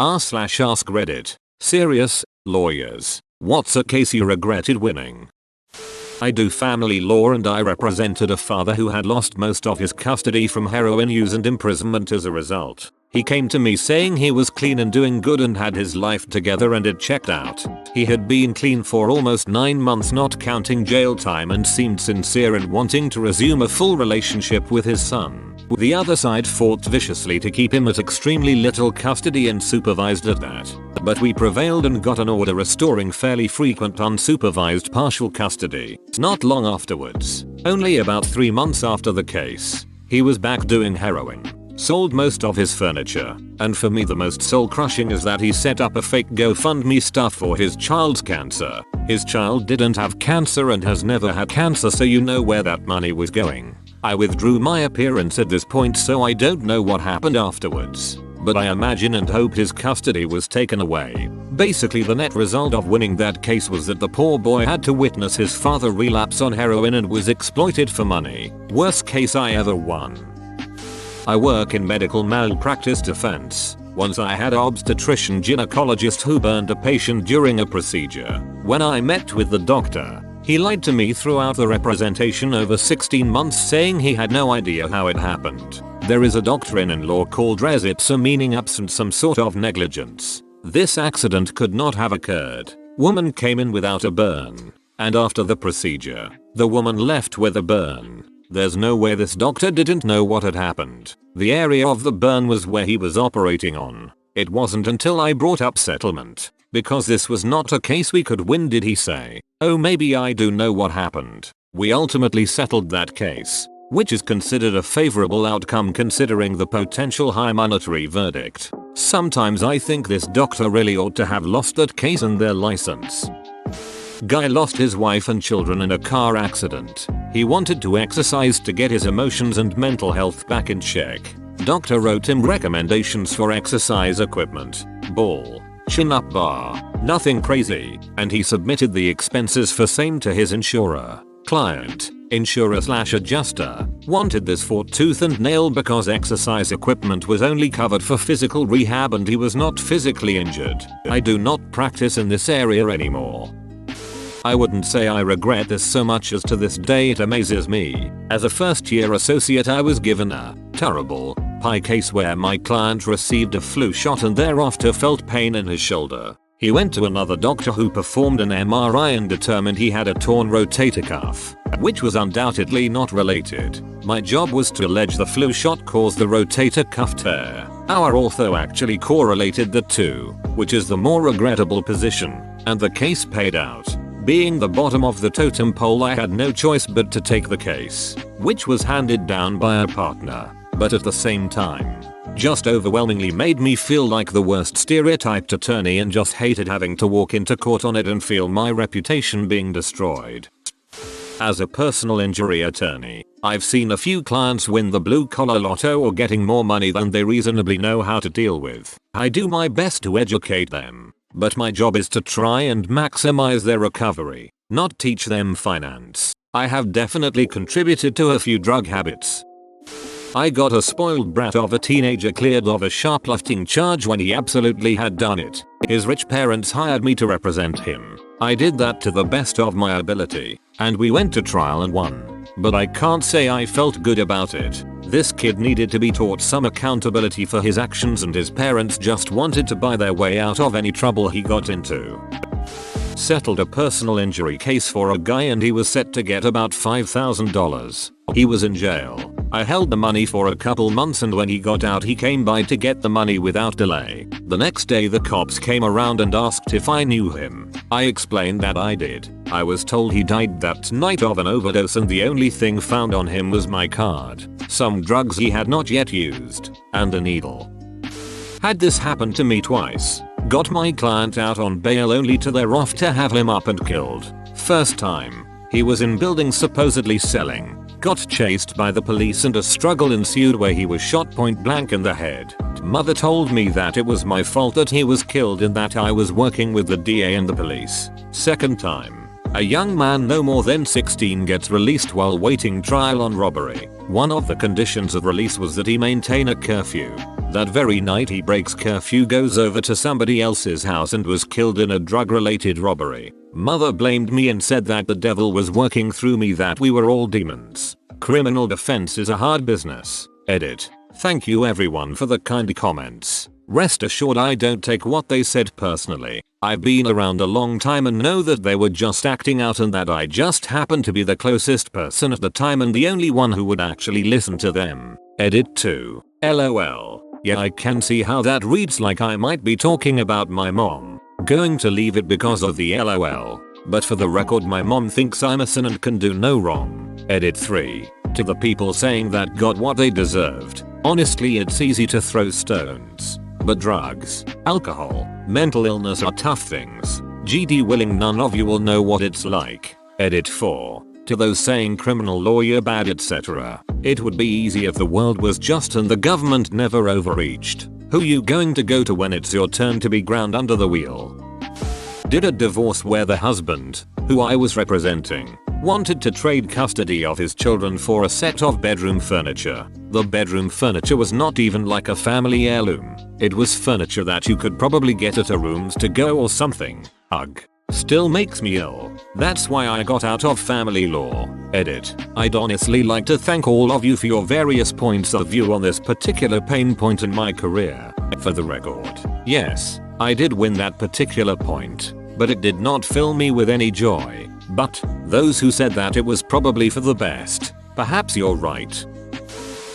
r/AskReddit. Serious, lawyers. What's a case you regretted winning? I do family law and I represented a father who had lost most of his custody from heroin use and imprisonment as a result. He came to me saying he was clean and doing good and had his life together and it checked out. He had been clean for almost 9 months not counting jail time and seemed sincere in wanting to resume a full relationship with his son. The other side fought viciously to keep him at extremely little custody and supervised at that. But we prevailed and got an order restoring fairly frequent unsupervised partial custody. Not long afterwards, only about 3 months after the case, he was back doing heroin. Sold most of his furniture, and for me the most soul crushing is that he set up a fake GoFundMe stuff for his child's cancer. His child didn't have cancer and has never had cancer, so you know where that money was going. I withdrew my appearance at this point, so I don't know what happened afterwards, but I imagine and hope his custody was taken away. Basically the net result of winning that case was that the poor boy had to witness his father relapse on heroin and was exploited for money. Worst case I ever won. I work in medical malpractice defense. Once I had an obstetrician gynecologist who burned a patient during a procedure. When I met with the doctor, he lied to me throughout the representation over 16 months, saying he had no idea how it happened. There is a doctrine in law called res ipsa, meaning absent some sort of negligence. This accident could not have occurred. Woman came in without a burn, and after the procedure, the woman left with a burn. There's no way this doctor didn't know what had happened. The area of the burn was where he was operating on. It wasn't until I brought up settlement, because this was not a case we could win, did he say, "Oh, maybe I do know what happened." We ultimately settled that case, which is considered a favorable outcome considering the potential high monetary verdict. Sometimes I think this doctor really ought to have lost that case and their license. Guy lost his wife and children in a car accident. He wanted to exercise to get his emotions and mental health back in check. Doctor wrote him recommendations for exercise equipment, ball, chin-up bar, nothing crazy, and he submitted the expenses for same to his insurer. Client, insurer/adjuster, wanted this for tooth and nail because exercise equipment was only covered for physical rehab and he was not physically injured. I do not practice in this area anymore. I wouldn't say I regret this so much as to this day it amazes me. As a first year associate I was given a terrible pie case where my client received a flu shot and thereafter felt pain in his shoulder. He went to another doctor who performed an MRI and determined he had a torn rotator cuff, which was undoubtedly not related. My job was to allege the flu shot caused the rotator cuff tear. Our ortho actually correlated the two, which is the more regrettable position, and the case paid out. Being the bottom of the totem pole, I had no choice but to take the case, which was handed down by a partner, but at the same time, just overwhelmingly made me feel like the worst stereotyped attorney and just hated having to walk into court on it and feel my reputation being destroyed. As a personal injury attorney, I've seen a few clients win the blue collar lotto or getting more money than they reasonably know how to deal with. I do my best to educate them, but my job is to try and maximize their recovery, not teach them finance. I have definitely contributed to a few drug habits. I got a spoiled brat of a teenager cleared of a shoplifting charge when he absolutely had done it. His rich parents hired me to represent him. I did that to the best of my ability, and we went to trial and won. But I can't say I felt good about it. This kid needed to be taught some accountability for his actions and his parents just wanted to buy their way out of any trouble he got into. Settled a personal injury case for a guy and he was set to get about $5,000. He was in jail. I held the money for a couple months and when he got out he came by to get the money without delay. The next day the cops came around and asked if I knew him. I explained that I did. I was told he died that night of an overdose and the only thing found on him was my card, some drugs he had not yet used, and a needle. Had this happened to me twice. Got my client out on bail only to thereafter to have him up and killed. First time, he was in building supposedly selling. Got chased by the police and a struggle ensued where he was shot point blank in the head. Mother told me that it was my fault that he was killed and that I was working with the DA and the police. Second time, a young man no more than 16 gets released while waiting trial on robbery. One of the conditions of release was that he maintain a curfew. That very night he breaks curfew, goes over to somebody else's house and was killed in a drug-related robbery. Mother blamed me and said that the devil was working through me, that we were all demons. Criminal defense is a hard business. Edit. Thank you everyone for the kind comments. Rest assured I don't take what they said personally. I've been around a long time and know that they were just acting out and that I just happened to be the closest person at the time and the only one who would actually listen to them. Edit 2. LOL. Yeah, I can see how that reads like I might be talking about my mom. Going to leave it because of the LOL. But for the record, my mom thinks I'm a sin and can do no wrong. Edit 3. To the people saying that got what they deserved. Honestly, it's easy to throw stones. But drugs, alcohol, mental illness are tough things. GD willing, none of you will know what it's like. Edit 4. To those saying criminal lawyer bad etc. It would be easy if the world was just and the government never overreached. Who you going to go to when it's your turn to be ground under the wheel? Did a divorce where the husband, who I was representing, wanted to trade custody of his children for a set of bedroom furniture. The bedroom furniture was not even like a family heirloom. It was furniture that you could probably get at a rooms to go or something. Ugh. Still makes me ill. That's why I got out of family law. Edit. I'd honestly like to thank all of you for your various points of view on this particular pain point in my career. For the record, yes, I did win that particular point, but it did not fill me with any joy. But those who said that it was probably for the best, perhaps you're right.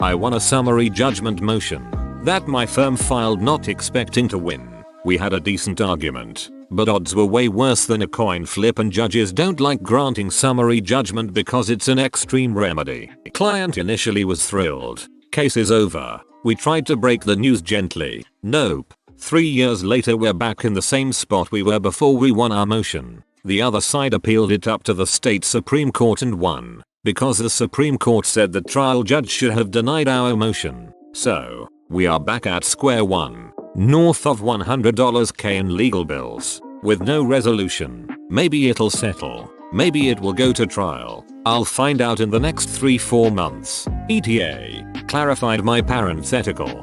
I won a summary judgment motion that my firm filed not expecting to win. We had a decent argument, but odds were way worse than a coin flip and judges don't like granting summary judgment because it's an extreme remedy. Client initially was thrilled. Case is over. We tried to break the news gently. Nope. 3 years later we're back in the same spot we were before we won our motion. The other side appealed it up to the state Supreme Court and won, because the Supreme Court said the trial judge should have denied our motion. So, we are back at square one, north of $100k in legal bills, with no resolution. Maybe it'll settle, maybe it will go to trial. I'll find out in the next 3-4 months. ETA. Clarified my parenthetical.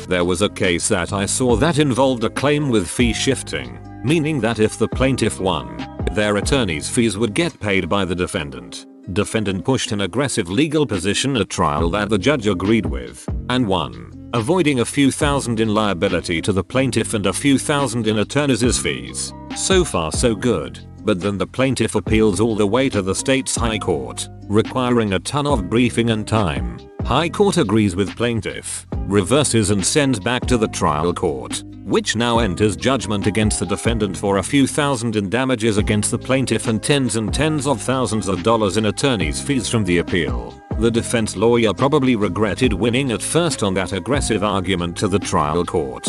There was a case that I saw that involved a claim with fee shifting, meaning that if the plaintiff won, their attorney's fees would get paid by the defendant. Defendant pushed an aggressive legal position at trial that the judge agreed with, and won, avoiding a few thousand in liability to the plaintiff and a few thousand in attorney's fees. So far so good, but then the plaintiff appeals all the way to the state's high court, requiring a ton of briefing and time. High court agrees with plaintiff, reverses and sends back to the trial court, which now enters judgment against the defendant for a few thousand in damages against the plaintiff and tens of thousands of dollars in attorney's fees from the appeal. The defense lawyer probably regretted winning at first on that aggressive argument to the trial court.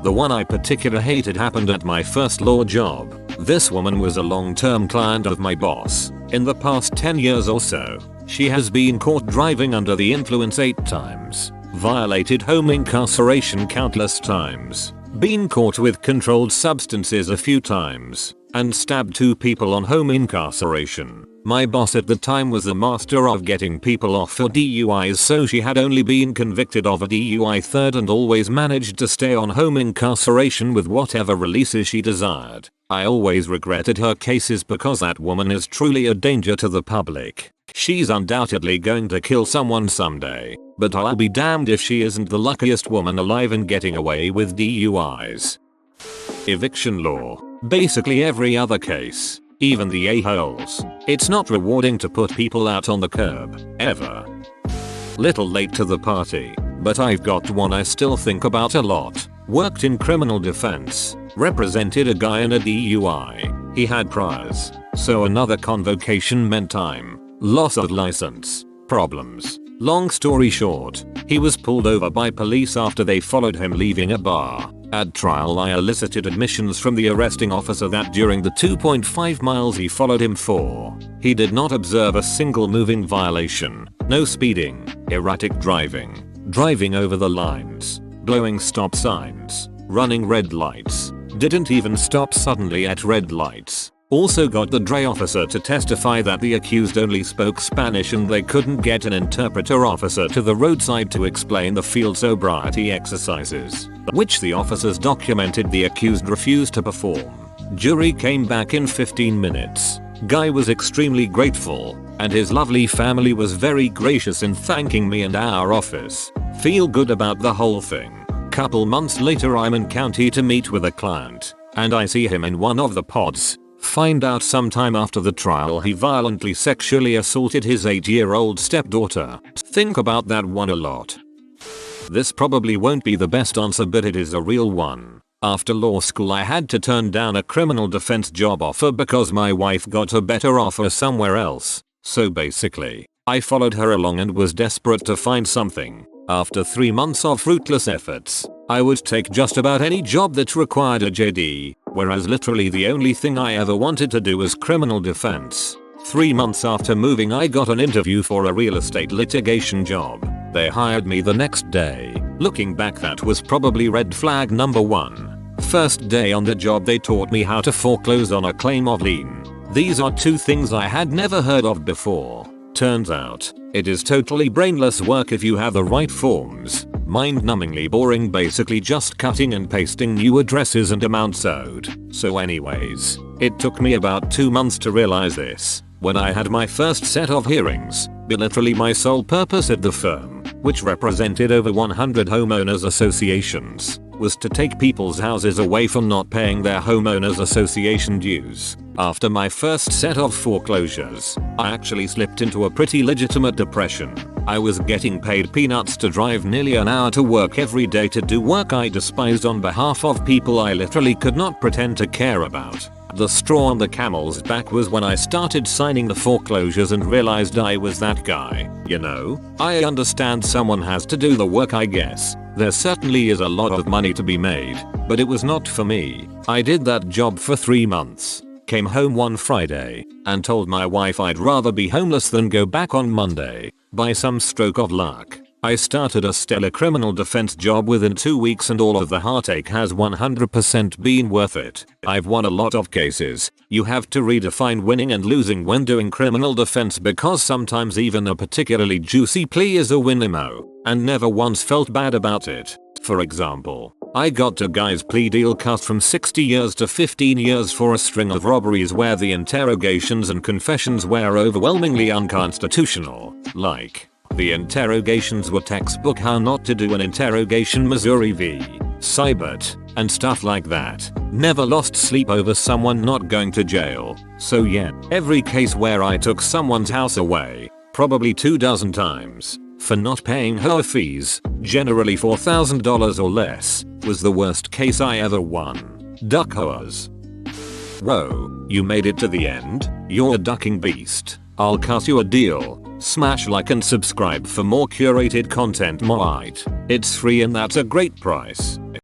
The one I particularly hated happened at my first law job. This woman was a long-term client of my boss. In the past 10 years or so, she has been caught driving under the influence 8 times, violated home incarceration countless times, been caught with controlled substances a few times, and stabbed 2 people on home incarceration. My boss at the time was a master of getting people off for DUIs, so she had only been convicted of a DUI third and always managed to stay on home incarceration with whatever releases she desired. I always regretted her cases because that woman is truly a danger to the public. She's undoubtedly going to kill someone someday, but I'll be damned if she isn't the luckiest woman alive in getting away with DUIs. Eviction law. Basically every other case, even the a-holes. It's not rewarding to put people out on the curb, ever. Little late to the party, but I've got one I still think about a lot. Worked in criminal defense, represented a guy in a DUI. He had priors, so another convocation meant time, loss of license, problems. Long story short, he was pulled over by police after they followed him leaving a bar. At trial I elicited admissions from the arresting officer that during the 2.5 miles he followed him for, he did not observe a single moving violation, no speeding, erratic driving, driving over the lines, blowing stop signs, running red lights, didn't even stop suddenly at red lights, Also got the DRE officer to testify that the accused only spoke Spanish and they couldn't get an interpreter officer to the roadside to explain the field sobriety exercises, which the officers documented the accused refused to perform. Jury came back in 15 minutes. Guy was extremely grateful, and his lovely family was very gracious in thanking me and our office. Feel good about the whole thing. Couple months later I'm in county to meet with a client, and I see him in one of the pods. Find out sometime after the trial he violently sexually assaulted his 8-year-old stepdaughter. Think about that one a lot. This probably won't be the best answer, but it is a real one. After law school I had to turn down a criminal defense job offer because my wife got a better offer somewhere else. So basically, I followed her along and was desperate to find something. After 3 months of fruitless efforts, I would take just about any job that required a JD, whereas literally the only thing I ever wanted to do was criminal defense. 3 months after moving I got an interview for a real estate litigation job. They hired me the next day. Looking back, that was probably red flag number 1. First day on the job they taught me how to foreclose on a claim of lien. These are 2 things I had never heard of before. Turns out, it is totally brainless work if you have the right forms. Mind-numbingly boring, basically just cutting and pasting new addresses and amounts owed. So anyways, it took me about 2 months to realize this. When I had my first set of hearings, but literally my sole purpose at the firm, which represented over 100 homeowners associations, was to take people's houses away from not paying their homeowners association dues. After my first set of foreclosures, I actually slipped into a pretty legitimate depression. I was getting paid peanuts to drive nearly an hour to work every day to do work I despised on behalf of people I literally could not pretend to care about. The straw on the camel's back was when I started signing the foreclosures and realized I was that guy. You know, I understand someone has to do the work, I guess. There certainly is a lot of money to be made, but it was not for me. I did that job for 3 months, came home one Friday, and told my wife I'd rather be homeless than go back on Monday. By some stroke of luck, I started a stellar criminal defense job within 2 weeks, and all of the heartache has 100% been worth it. I've won a lot of cases. You have to redefine winning and losing when doing criminal defense, because sometimes even a particularly juicy plea is a win-limo, and never once felt bad about it. For example, I got a guy's plea deal cut from 60 years to 15 years for a string of robberies where the interrogations and confessions were overwhelmingly unconstitutional. Like, the interrogations were textbook How Not to Do an Interrogation Missouri v. Seibert, and stuff like that. Never lost sleep over someone not going to jail. So yeah, every case where I took someone's house away, probably 24 times, for not paying her fees, generally $4,000 or less, was the worst case I ever won. Duck hoers. Whoa, you made it to the end? You're a ducking beast. I'll cut you a deal. Smash like and subscribe for more curated content. It's free and that's a great price.